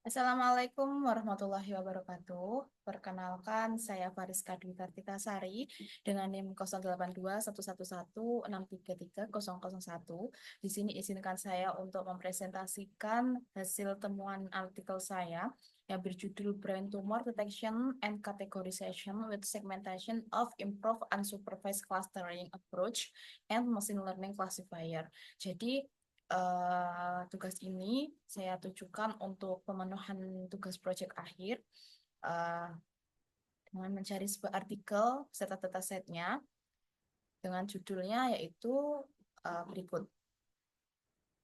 Assalamualaikum warahmatullahi wabarakatuh. Perkenalkan, saya Fariska Dwi Kartikasari dengan NIM 082111633001. Di sini izinkan saya untuk mempresentasikan hasil temuan artikel saya yang berjudul Brain Tumor Detection and Categorization with Segmentation of Improved Unsupervised Clustering Approach and Machine Learning Classifier. Jadi, tugas ini saya tujukan untuk pemenuhan tugas proyek akhir eh, dengan mencari sebuah artikel serta datasetnya dengan judulnya yaitu berikut.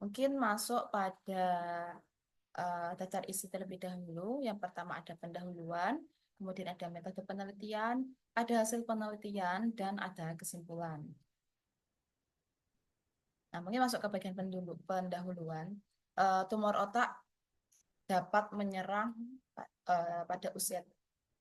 Mungkin masuk pada daftar isi terlebih dahulu. Yang pertama ada pendahuluan, kemudian ada metode penelitian, ada hasil penelitian, dan ada kesimpulan. Nah, mungkin masuk ke bagian pendahuluan. Tumor otak dapat menyerang pada usia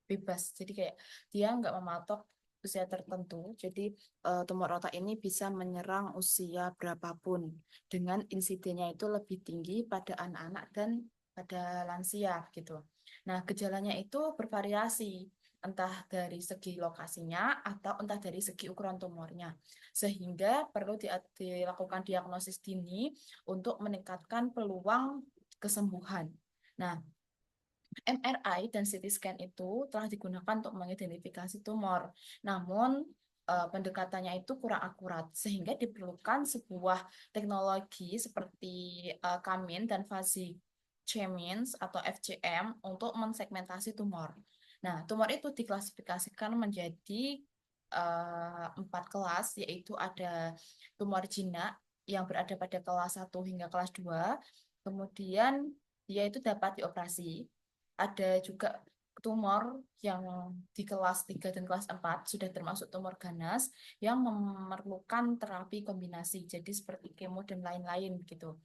bebas. Jadi kayak dia nggak mematok usia tertentu. Jadi tumor otak ini bisa menyerang usia berapapun dengan insidennya itu lebih tinggi pada anak-anak dan pada lansia gitu. Nah, gejalanya itu bervariasi entah dari segi lokasinya atau entah dari segi ukuran tumornya. Sehingga perlu dilakukan diagnosis dini untuk meningkatkan peluang kesembuhan. Nah, MRI dan CT scan itu telah digunakan untuk mengidentifikasi tumor. Namun, pendekatannya itu kurang akurat, sehingga diperlukan sebuah teknologi seperti Kamin dan Fuzzy Chemins atau FCM untuk mensegmentasi tumor. Nah, tumor itu diklasifikasikan menjadi 4 kelas, yaitu ada tumor jinak yang berada pada kelas 1 hingga kelas 2. Kemudian dia itu dapat dioperasi. Ada juga tumor yang di kelas 3 dan kelas 4 sudah termasuk tumor ganas yang memerlukan terapi kombinasi, jadi seperti kemo dan lain-lain gitu.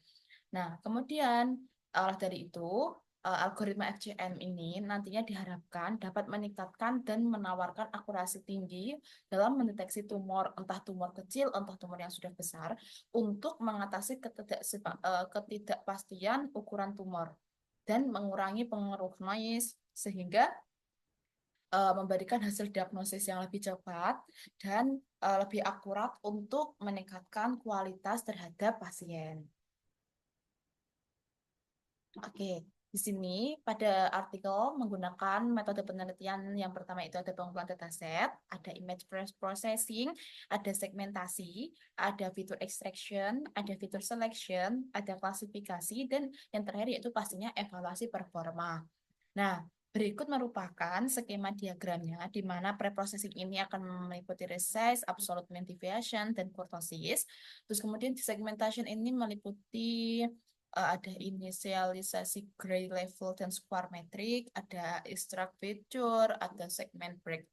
Nah, kemudian dari itu algoritma FCM ini nantinya diharapkan dapat meningkatkan dan menawarkan akurasi tinggi dalam mendeteksi tumor, entah tumor kecil, entah tumor yang sudah besar, untuk mengatasi ketidakpastian ukuran tumor dan mengurangi pengaruh noise sehingga memberikan hasil diagnosis yang lebih cepat dan lebih akurat untuk meningkatkan kualitas terhadap pasien. Oke, di sini pada artikel menggunakan metode penelitian yang pertama itu ada pengumpulan dataset, ada image processing, ada segmentasi, ada fitur extraction, ada fitur selection, ada klasifikasi, dan yang terakhir yaitu pastinya evaluasi performa. Nah, berikut merupakan skema diagramnya di mana preprocessing ini akan meliputi resize, absolute mean deviation, dan kurtosis. Terus kemudian segmentation ini meliputi ada inisialisasi gray level dan square metric, ada extract feature, ada segment break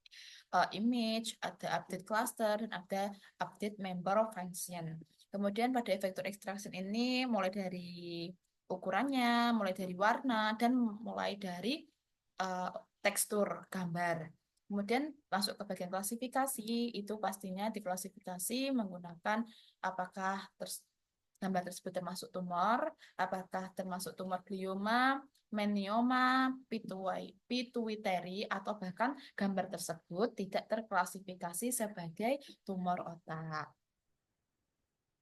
image, ada update cluster, dan ada update member of function. Kemudian pada efektor extraction ini mulai dari ukurannya, mulai dari warna, dan mulai dari uh, tekstur gambar. Kemudian masuk ke bagian klasifikasi, itu pastinya diklasifikasi menggunakan apakah gambar tersebut termasuk tumor, apakah termasuk tumor glioma, menioma, pituitary, atau bahkan gambar tersebut tidak terklasifikasi sebagai tumor otak.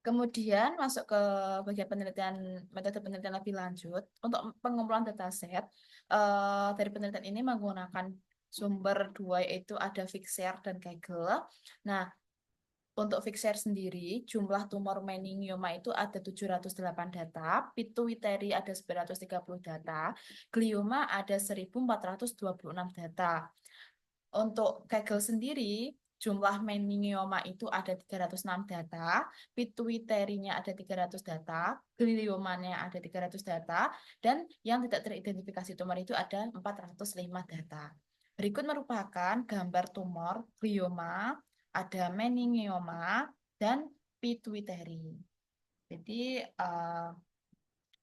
Kemudian masuk ke bagian penelitian metode penelitian lebih lanjut untuk pengumpulan dataset. Dari penelitian ini menggunakan sumber dua yaitu ada Fixer dan Kaggle. Nah, untuk Fixer sendiri, jumlah tumor meningioma itu ada 708 data, pituitary ada 930 data, glioma ada 1426 data. Untuk Kegel sendiri, jumlah meningioma itu ada 306 data, pituitary-nya ada 300 data, gliomanya ada 300 data, dan yang tidak teridentifikasi tumor itu ada 405 data. Berikut merupakan gambar tumor glioma, ada meningioma, dan pituitary. Jadi,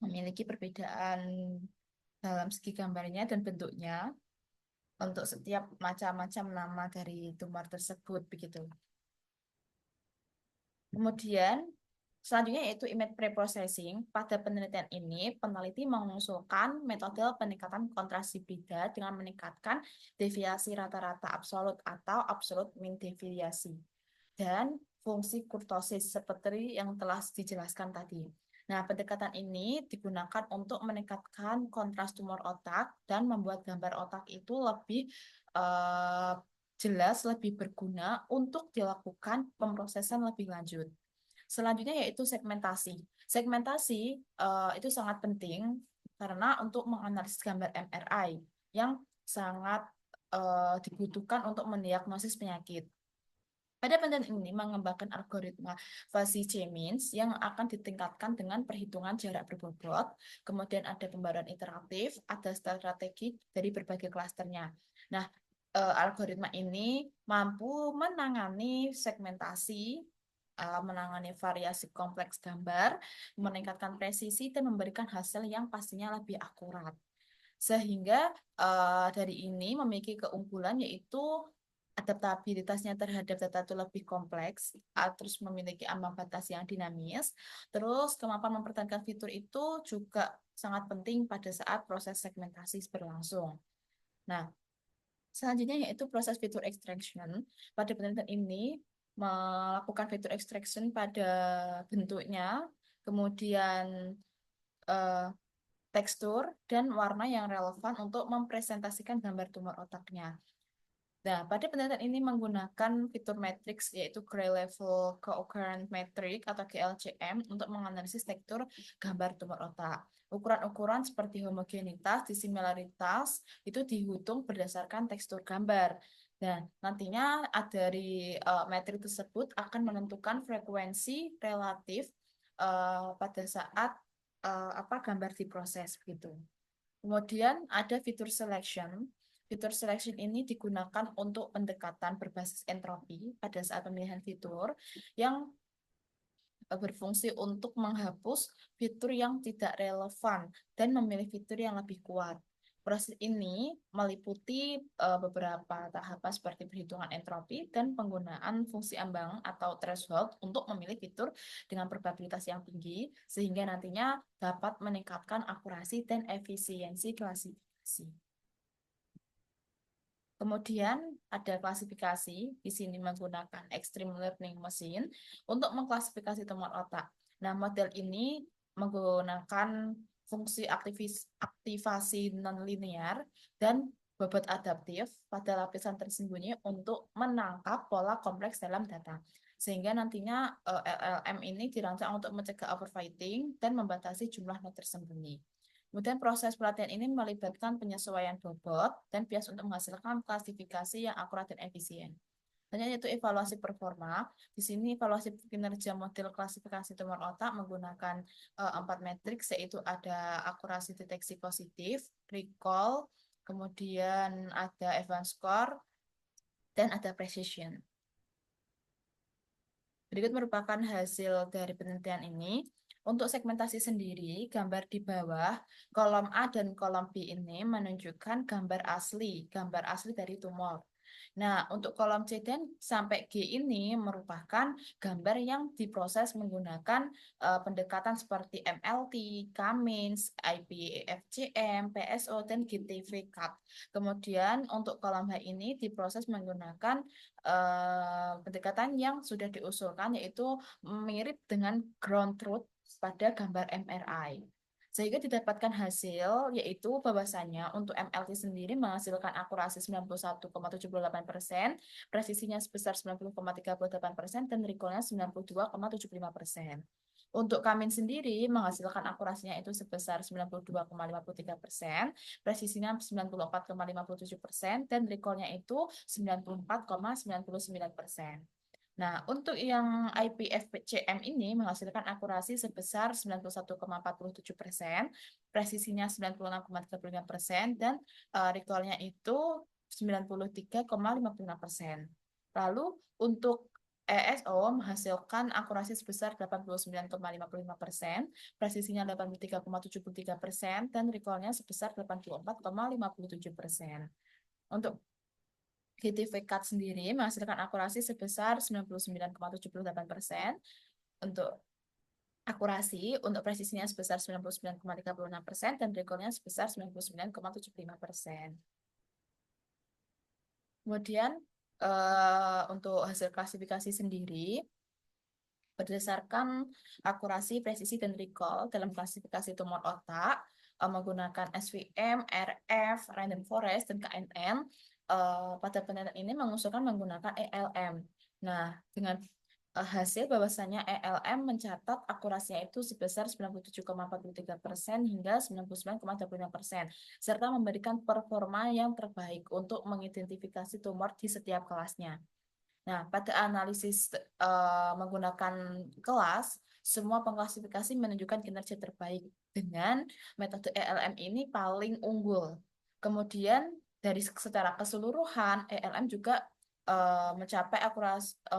memiliki perbedaan dalam segi gambarnya dan bentuknya untuk setiap macam-macam nama dari tumor tersebut begitu. Kemudian Selanjutnya yaitu image preprocessing. Pada penelitian ini, peneliti mengusulkan metode peningkatan kontras hibrida dengan meningkatkan deviasi rata-rata absolut atau absolute mean deviasi dan fungsi kurtosis seperti yang telah dijelaskan tadi. Nah, pendekatan ini digunakan untuk meningkatkan kontras tumor otak dan membuat gambar otak itu lebih jelas, lebih berguna untuk dilakukan pemrosesan lebih lanjut. Selanjutnya yaitu segmentasi. Segmentasi itu sangat penting karena untuk menganalisis gambar MRI yang sangat dibutuhkan untuk mendiagnosis penyakit. Pada penelitian ini mengembangkan algoritma fuzzy K-means yang akan ditingkatkan dengan perhitungan jarak berbobot, kemudian ada pembaruan interaktif, ada strategi dari berbagai klasternya. Nah, algoritma ini mampu menangani segmentasi, menangani variasi kompleks gambar, meningkatkan presisi, dan memberikan hasil yang pastinya lebih akurat. Sehingga dari ini memiliki keunggulan yaitu adaptabilitasnya terhadap data itu lebih kompleks, terus memiliki ambang batas yang dinamis, terus kemampuan mempertahankan fitur itu juga sangat penting pada saat proses segmentasi berlangsung. Nah, selanjutnya yaitu proses fitur extraction. Pada penelitian ini melakukan fitur extraction pada bentuknya, kemudian eh, tekstur, dan warna yang relevan untuk mempresentasikan gambar tumor otaknya. Nah, pada penelitian ini menggunakan fitur matrix yaitu Gray Level Coherent Matrix atau GLCM untuk menganalisis tekstur gambar tumor otak. Ukuran-ukuran seperti homogenitas, disimilaritas itu dihitung berdasarkan tekstur gambar. Dan nantinya dari matriks tersebut akan menentukan frekuensi relatif pada saat gambar diproses gitu. Kemudian ada fitur selection. Fitur selection ini digunakan untuk pendekatan berbasis entropi pada saat pemilihan fitur yang berfungsi untuk menghapus fitur yang tidak relevan dan memilih fitur yang lebih kuat. Proses ini meliputi beberapa tahapan seperti perhitungan entropi dan penggunaan fungsi ambang atau threshold untuk memilih fitur dengan probabilitas yang tinggi sehingga nantinya dapat meningkatkan akurasi dan efisiensi klasifikasi. Kemudian ada klasifikasi, di sini menggunakan Extreme Learning Machine untuk mengklasifikasi tumor otak. Nah, model ini menggunakan fungsi aktivasi nonlinear dan bobot adaptif pada lapisan tersembunyi untuk menangkap pola kompleks dalam data. Sehingga nantinya LLM ini dirancang untuk mencegah overfitting dan membatasi jumlah not tersembunyi. Kemudian proses pelatihan ini melibatkan penyesuaian bobot dan bias untuk menghasilkan klasifikasi yang akurat dan efisien. Selanjutnya yaitu evaluasi performa. Di sini evaluasi kinerja model klasifikasi tumor otak menggunakan 4 matriks, yaitu ada akurasi deteksi positif, recall, kemudian ada Evans score, dan ada precision. Berikut merupakan hasil dari penelitian ini. Untuk segmentasi sendiri, gambar di bawah, kolom A dan kolom B ini menunjukkan gambar asli dari tumor. Nah, untuk kolom C dan sampai G ini merupakan gambar yang diproses menggunakan pendekatan seperti MLT, Cummins, IPFCM, PSO, dan GTV-CAT. Kemudian untuk kolom H ini diproses menggunakan pendekatan yang sudah diusulkan yaitu mirip dengan ground truth pada gambar MRI. Sehingga didapatkan hasil yaitu bahwasannya untuk MLT sendiri menghasilkan akurasi 91,78%, presisinya sebesar 90,38%, dan recallnya 92,75%. Untuk Kamin sendiri menghasilkan akurasinya itu sebesar 92,53%, presisinya 94,57%, dan recallnya itu 94,99%. Nah, untuk yang IPFCM ini menghasilkan akurasi sebesar 91,47%, presisinya 96,35%, dan recallnya itu 93,55%. Lalu untuk ESO menghasilkan akurasi sebesar 89,55%, presisinya 83,73%, dan recallnya sebesar 84,57%. Untuk GTV-CAT sendiri menghasilkan akurasi sebesar 99,78%, untuk akurasi untuk presisinya sebesar 99,36% dan recallnya sebesar 99,75%. Kemudian untuk hasil klasifikasi sendiri berdasarkan akurasi, presisi, dan recall dalam klasifikasi tumor otak menggunakan SVM, RF, Random Forest, dan KNN. Pada penelitian ini mengusulkan menggunakan ELM. Nah, dengan hasil bahwasanya ELM mencatat akurasinya itu sebesar 97,43% hingga 99,25%, serta memberikan performa yang terbaik untuk mengidentifikasi tumor di setiap kelasnya. Nah, pada analisis menggunakan kelas, semua pengklasifikasi menunjukkan kinerja terbaik dengan metode ELM ini paling unggul. Kemudian dari secara keseluruhan, ELM juga mencapai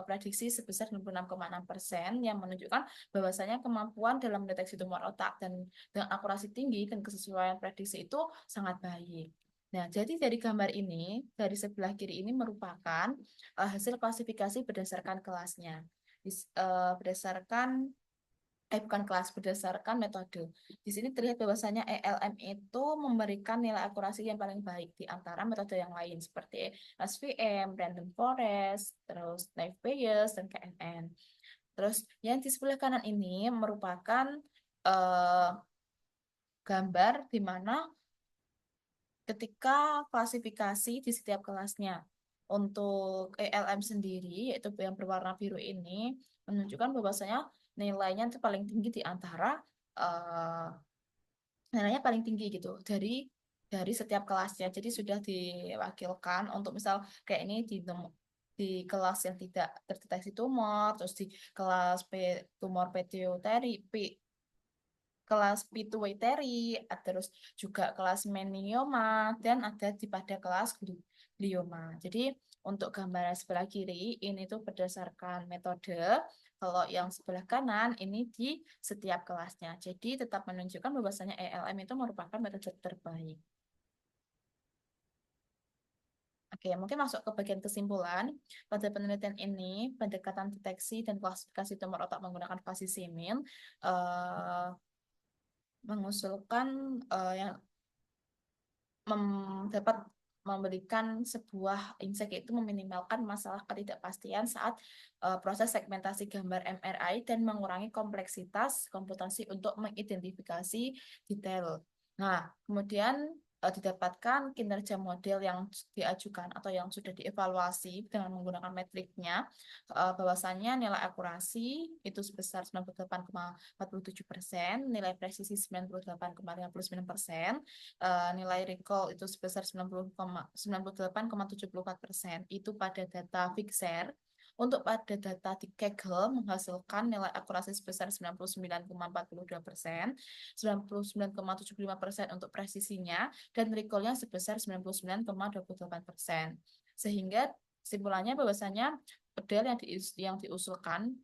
prediksi sebesar 96,6% yang menunjukkan bahwasanya kemampuan dalam mendeteksi tumor otak dan dengan akurasi tinggi dan kesesuaian prediksi itu sangat baik. Nah, jadi dari gambar ini, dari sebelah kiri ini merupakan hasil klasifikasi berdasarkan kelasnya. Berdasarkan bukan kelas, berdasarkan metode. Di sini terlihat bahwasanya ELM itu memberikan nilai akurasi yang paling baik di antara metode yang lain seperti SVM, Random Forest, terus Naive Bayes, dan KNN. Terus yang di sebelah kanan ini merupakan eh, gambar di mana ketika klasifikasi di setiap kelasnya. Untuk ELM sendiri, yaitu yang berwarna biru ini, menunjukkan bahwasanya nilainya itu paling tinggi di antara eh, nilainya paling tinggi gitu dari setiap kelasnya. Jadi sudah diwakilkan untuk misal kayak ini di kelas yang tidak terdeteksi tumor, terus di kelas tumor pituitary, kelas pituitary, terus juga kelas menioma, dan ada pada kelas glioma. Jadi untuk gambaran sebelah kiri ini tuh berdasarkan metode, kalau yang sebelah kanan ini di setiap kelasnya. Jadi tetap menunjukkan bahwasanya ELM itu merupakan metode terbaik. Oke, mungkin masuk ke bagian kesimpulan. Pada penelitian ini, pendekatan deteksi dan klasifikasi tumor otak menggunakan fasi simin mengusulkan yang dapat memberikan sebuah insight, yaitu meminimalkan masalah ketidakpastian saat proses segmentasi gambar MRI dan mengurangi kompleksitas komputasi untuk mengidentifikasi detail. Nah, kemudian didapatkan kinerja model yang diajukan atau yang sudah dievaluasi dengan menggunakan metriknya, bahwasannya nilai akurasi itu sebesar 98,47%, nilai presisi 98,59%, nilai recall itu sebesar 98,74%. Itu pada data Fixer. Untuk pada data di Kaggle menghasilkan nilai akurasi sebesar 99,42%, 99,75% untuk presisinya, dan recallnya sebesar 99,28%. Sehingga kesimpulannya bahwasanya model yang diusulkan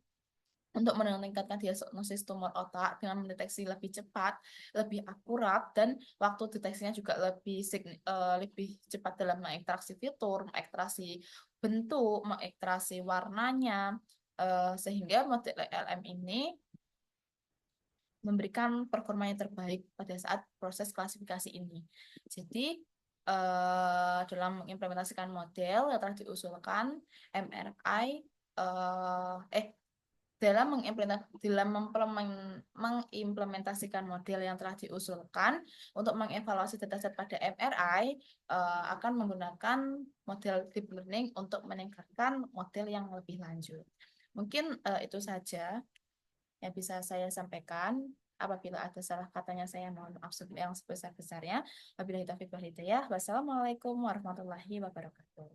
untuk meningkatkan diagnosis tumor otak dengan mendeteksi lebih cepat, lebih akurat, dan waktu deteksinya juga lebih cepat dalam mengekstraksi fitur, mengekstraksi bentuk, mengekstraksi warnanya, sehingga model LM ini memberikan performa yang terbaik pada saat proses klasifikasi ini. Jadi dalam mengimplementasikan model yang telah diusulkan, MRI dalam mengimplementasikan model yang telah diusulkan untuk mengevaluasi dataset pada MRI akan menggunakan model deep learning untuk meningkatkan model yang lebih lanjut. Mungkin itu saja yang bisa saya sampaikan. Apabila ada salah katanya, saya mohon maaf yang sebesar-besarnya. Wabillahi taufiq wal hidayah. Wassalamualaikum warahmatullahi wabarakatuh.